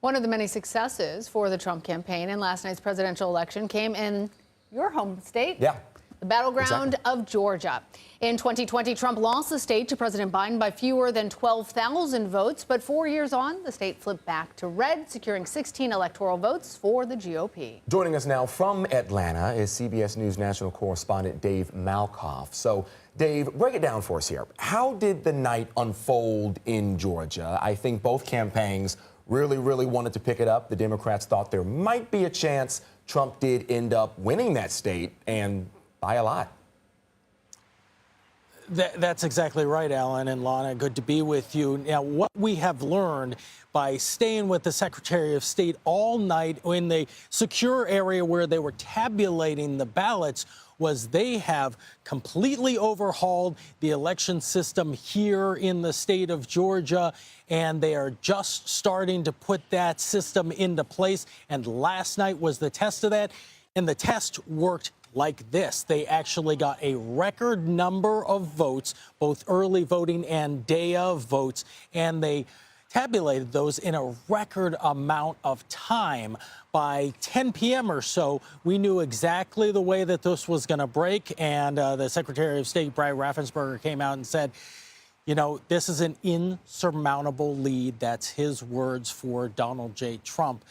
One of the many successes for the Trump campaign in last night's presidential election came in your home state. Yeah. The battleground of Georgia. In 2020, Trump lost the state to President Biden by fewer than 12,000 votes. But 4 years on, the state flipped back to red, securing 16 electoral votes for the GOP. Joining us now from Atlanta is CBS News national correspondent Dave Malkoff. So, Dave, break it down for us here. How did the night unfold in Georgia? I think both campaigns really wanted to pick it up. The Democrats thought there might be a chance. Trump did end up winning that state, and by a lot. That's exactly right, Alan and Lana. Good to be with you. Now, what we have learned by staying with the Secretary of State all night in the secure area where they were tabulating the ballots was they have completely overhauled the election system here in the state of Georgia, and they are just starting to put that system into place. And last night was the test of that, and the test worked like this. They actually got a record number of votes, both early voting and day of votes, and they tabulated those in a record amount of time. By 10 p.m. or so, we knew exactly the way that this was going to break, and the Secretary of State, Brad Raffensperger, came out and said, you know, this is an insurmountable lead. That's his words for Donald J. Trump.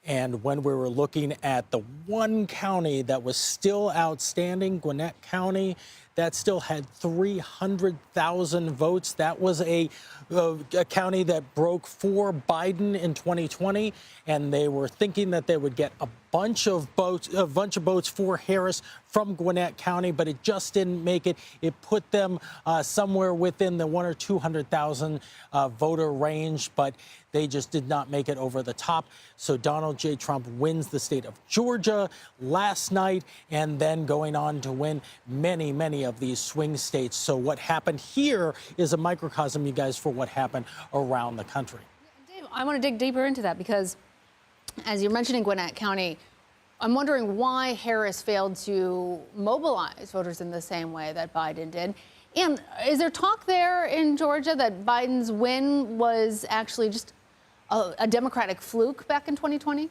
And when we were looking at the one county that was still outstanding, Gwinnett County, that still had 300,000 votes. That was a county that broke for Biden in 2020, and they were thinking that they would get a bunch of votes for Harris from Gwinnett County, but it just didn't make it. It put them somewhere within the 100,000 or 200,000 voter range, but they just did not make it over the top. So Donald J. Trump wins the state of Georgia last night, and then going on to win many of these swing states. So what happened here is a microcosm, you guys, for what happened around the country. Dave, I want to dig deeper into that because, as you're mentioning Gwinnett County, I'm wondering why Harris failed to mobilize voters in the same way that Biden did. And is there talk there in Georgia that Biden's win was actually just a Democratic fluke back in 2020?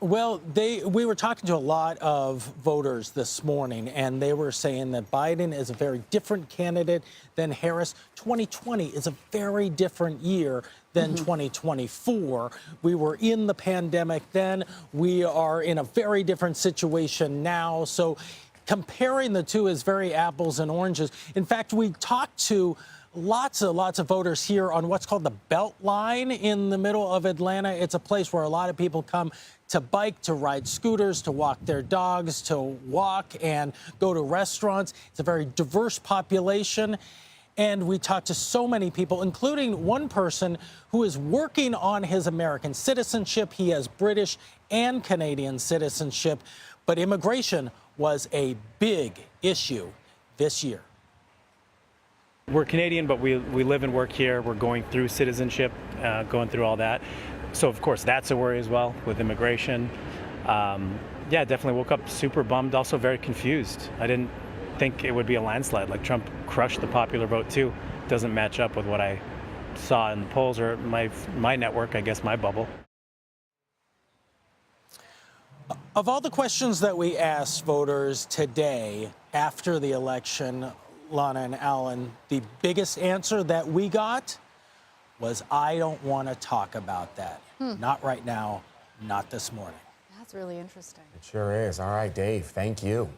Well, we were talking to a lot of voters this morning, and they were saying that Biden is a very different candidate than Harris. 2020 is a very different year than 2024. We were in the pandemic then. We are in a very different situation now. So comparing the two is very apples and oranges. In fact, we talked to lots of voters here on what's called the Beltline in the middle of Atlanta. It's a place where a lot of people come to bike, to ride scooters, to walk their dogs, to walk and go to restaurants. It's a very diverse population. And we talked to so many people, including one person who is working on his American citizenship. He has British and Canadian citizenship, but immigration was a big issue this year. We're Canadian, but we live and work here. We're going through citizenship, going through all that. So, of course, that's a worry as well with immigration. Yeah, definitely woke up super bummed, also very confused. I didn't think it would be a landslide. Like, Trump crushed the popular vote, too. Doesn't match up with what I saw in the polls or my network, I guess my bubble. Of all the questions that we asked voters today after the election, Lana and Alan, the biggest answer that we got was, I don't want to talk about that. Not right now, not this morning. That's really interesting. It sure is. All right, Dave, thank you.